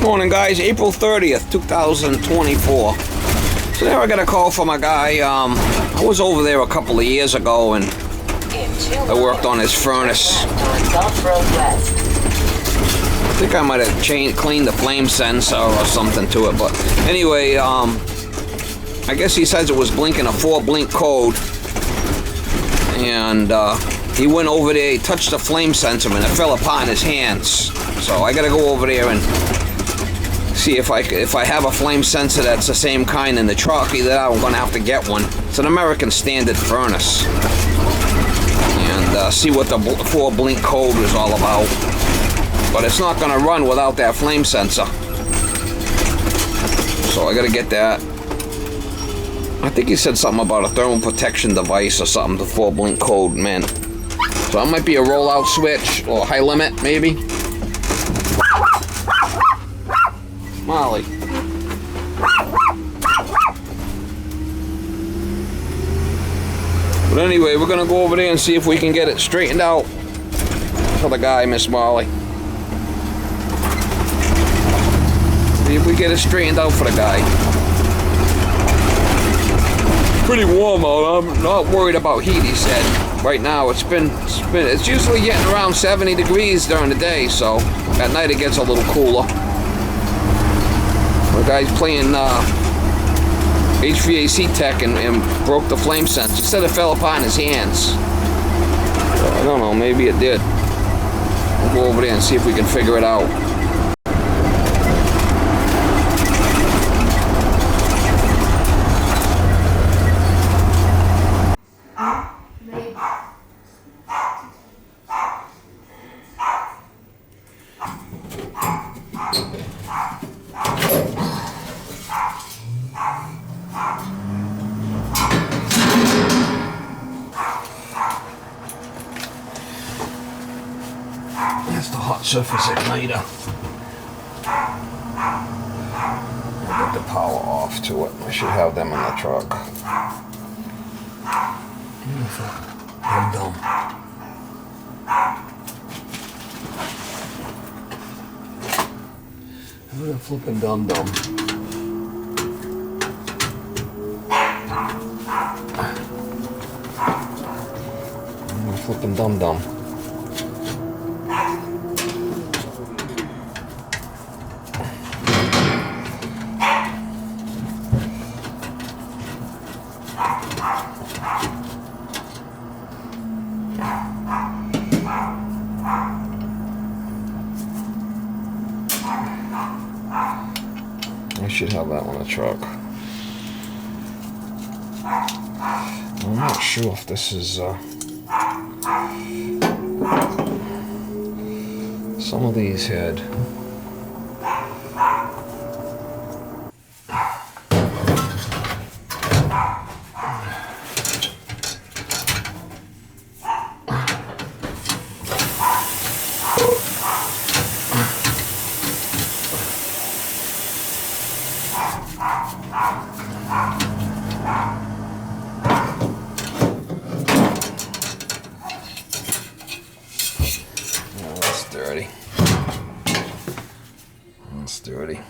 Morning, guys. April 30th, 2024. So there I got a call from a guy. I was over there a couple of years ago and I worked on his furnace. I think I might have cleaned the flame sensor or something to it, but anyway, I guess he says it was blinking a 4-blink code, and he went over there, he touched the flame sensor and it fell upon his hands. So I gotta go over there and see if I have a flame sensor that's the same kind in the truck. Either that, I'm gonna have to get one. It's an American standard furnace, and see what the 4-blink code is all about. But it's not gonna run without that flame sensor, so I gotta get that. I think he said something about a thermal protection device or something, the 4-blink code, man. So it might be a rollout switch or high limit, maybe. Molly. But anyway, we're gonna go over there and see if we can get it straightened out for the guy, Miss Molly. See if we get it straightened out for the guy. Pretty warm out. I'm not worried about heat, he said. Right now it's usually getting around 70 degrees during the day, so at night it gets a little cooler. The guy's playing HVAC tech and broke the flame sensor. He said it fell upon his hands. So I don't know, maybe it did. We'll go over there and see if we can figure it out. That's the hot surface igniter. I'll get the power off to it. I should have them in the truck. I'm dumb. I'm a flipping dum-dum. I'm a flipping dum-dum. I should have that on the truck. I'm not sure if this is some of these had dirty. That's dirty.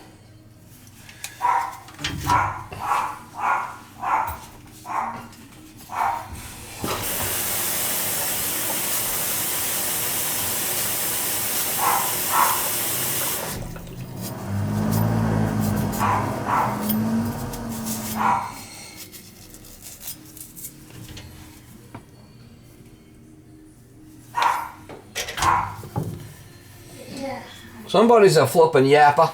Somebody's a flippin' yapper.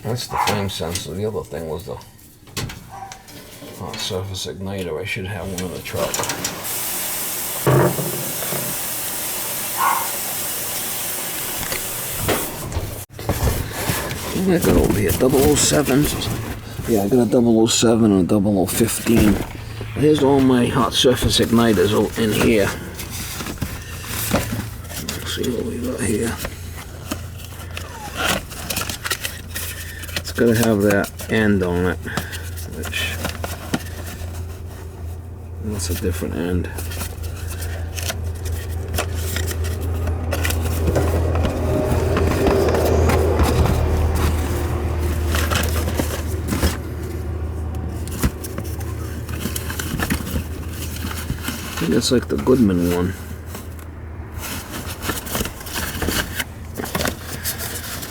That's the flame sensor. The other thing was the hot surface igniter. I should have one in the truck. I got over here 007s. Yeah, I got a 007 and a 0015. Here's all my hot surface igniters in here. Let's see what we got here. It's got to have that end on it, which that's a different end. I think it's like the Goodman one.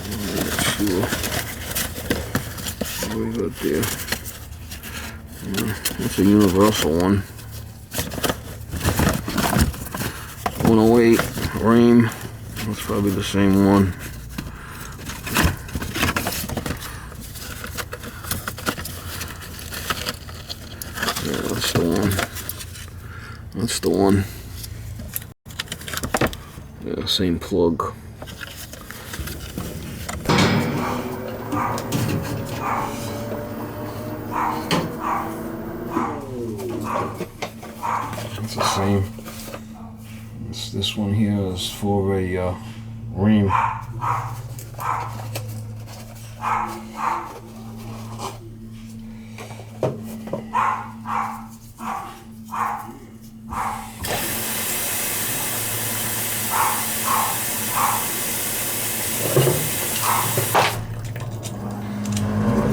I'm not sure. What do we got there? It's a universal one. 108 Ream. That's probably the same one. Yeah, that's the one. That's the one. Yeah, same plug. It's the same. This one here is for a Ream.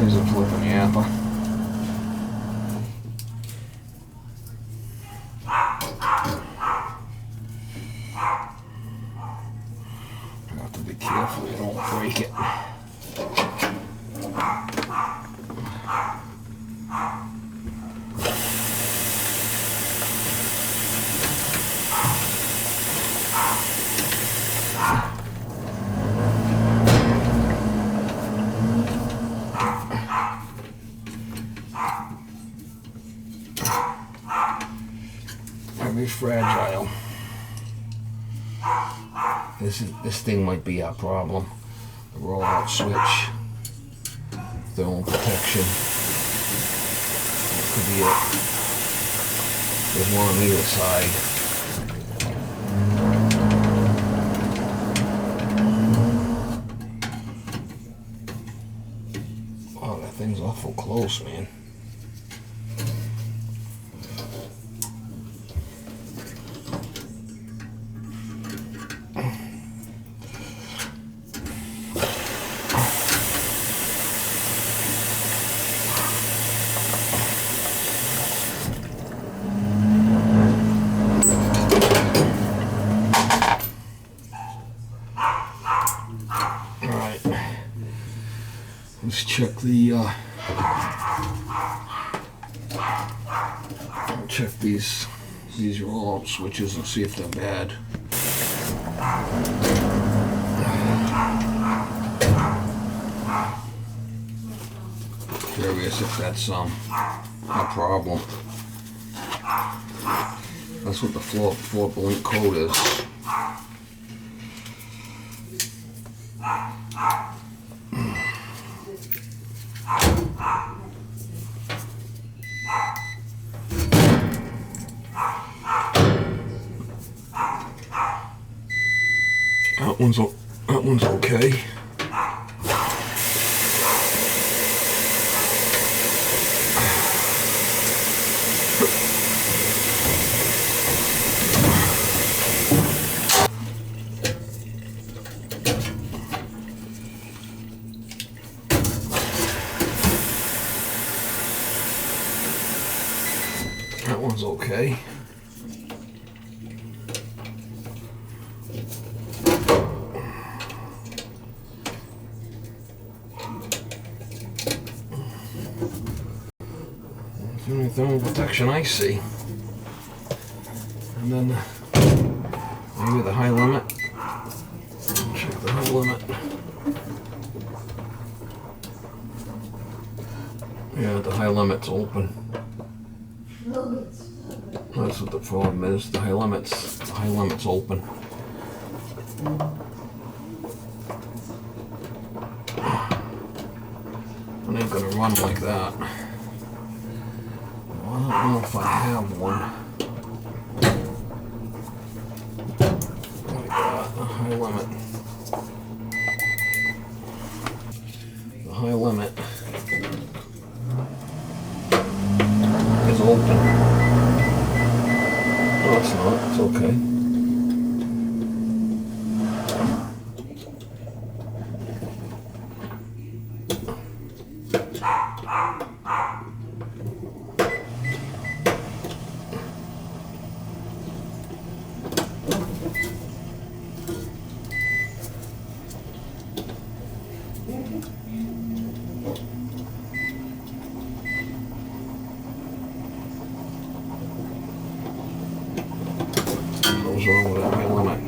There's a flipping yapper. I have to be careful you don't break it. Very fragile. This thing might be our problem. The rollout switch, thermal protection. That could be it. There's one on either side. Oh, that thing's awful close, man. Let's check the check these roll-out switches and see if they're bad. Curious if that's a problem. That's what the floor blink code is. That one's okay. That one's okay. The only thermal protection I see. And then maybe the high limit. Check the high limit. Yeah, the high limit's open. That's what the problem is. The high limit's open. It ain't gonna run like that. Well, don't know if I have one. The high limit. The high limit is open. No, it's not. It's okay. What's wrong with that high limit?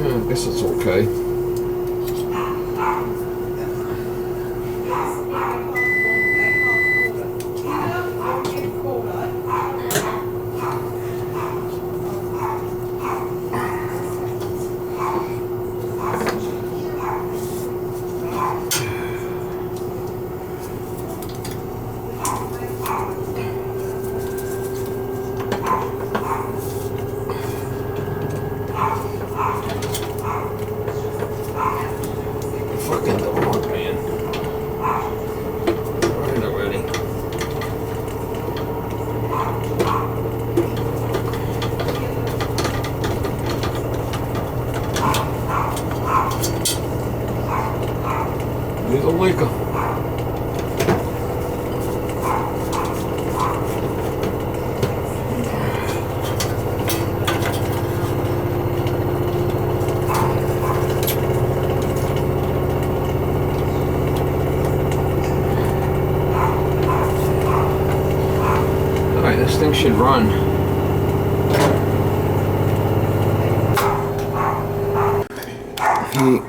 I guess it's okay. Fucking dog, man. Right already. Here's a leaker. This thing should run. Heat.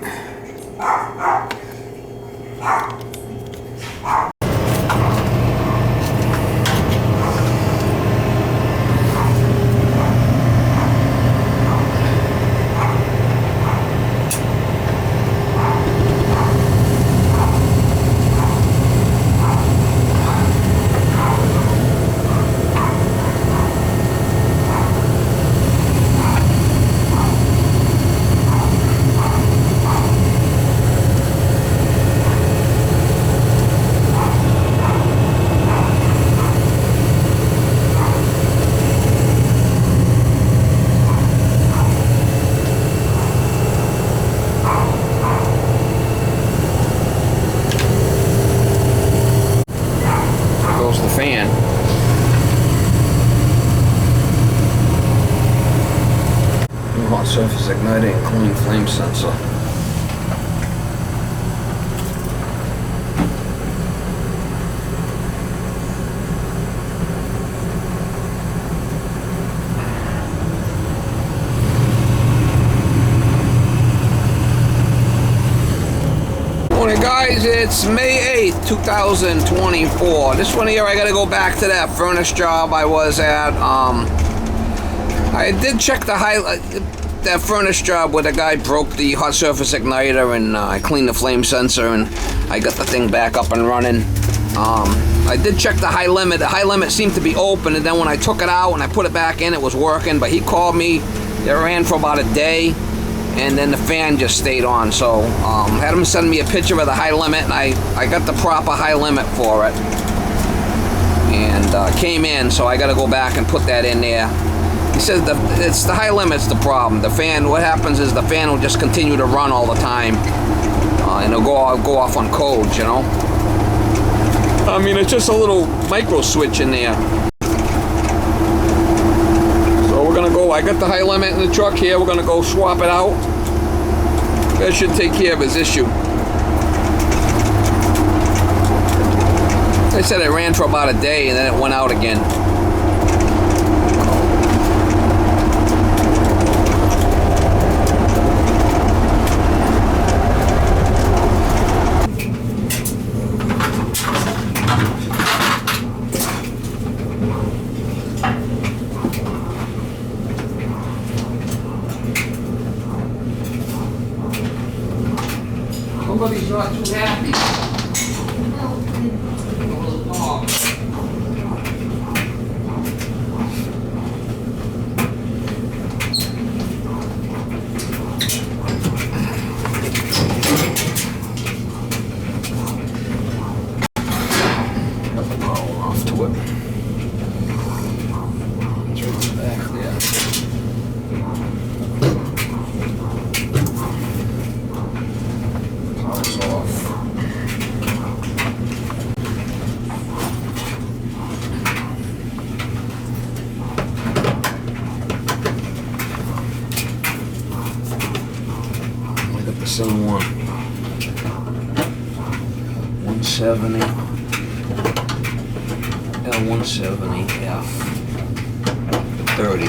Fan. New hot surface igniter and clean flame sensor. Morning guys, it's May 8th, 2024. This one here, I gotta go back to that furnace job I was at. I did check the that furnace job where the guy broke the hot surface igniter, and I cleaned the flame sensor, and I got the thing back up and running. I did check the high limit. The high limit seemed to be open, and then when I took it out and I put it back in, it was working. But he called me. It ran for about a day. and then the fan just stayed on. So had him send me a picture of the high limit, and I got the proper high limit for it, and came in, so I got to go back and put that in there. He says it's the high limit's the problem. The fan, what happens is the fan will just continue to run all the time, and it'll go off on codes, you know. I mean, it's just a little micro switch in there. So we're gonna go. I got the high limit in the truck here. We're gonna go swap it out. That should take care of his issue. They said it ran for about a day and then it went out again. Somebody's not too happy. Off to it. It's right back there. Power's off. I got the same one. 170. L170 F 30.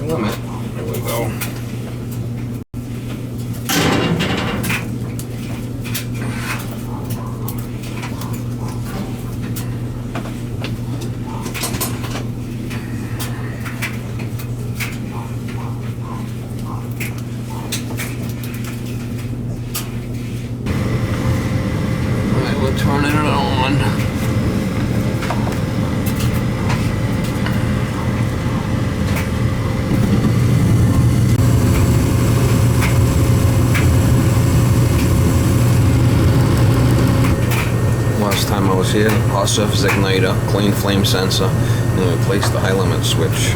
Limit. There we go. All right, we're turning it on. Last time I was here, hot surface igniter, clean flame sensor, and replaced the high limit switch.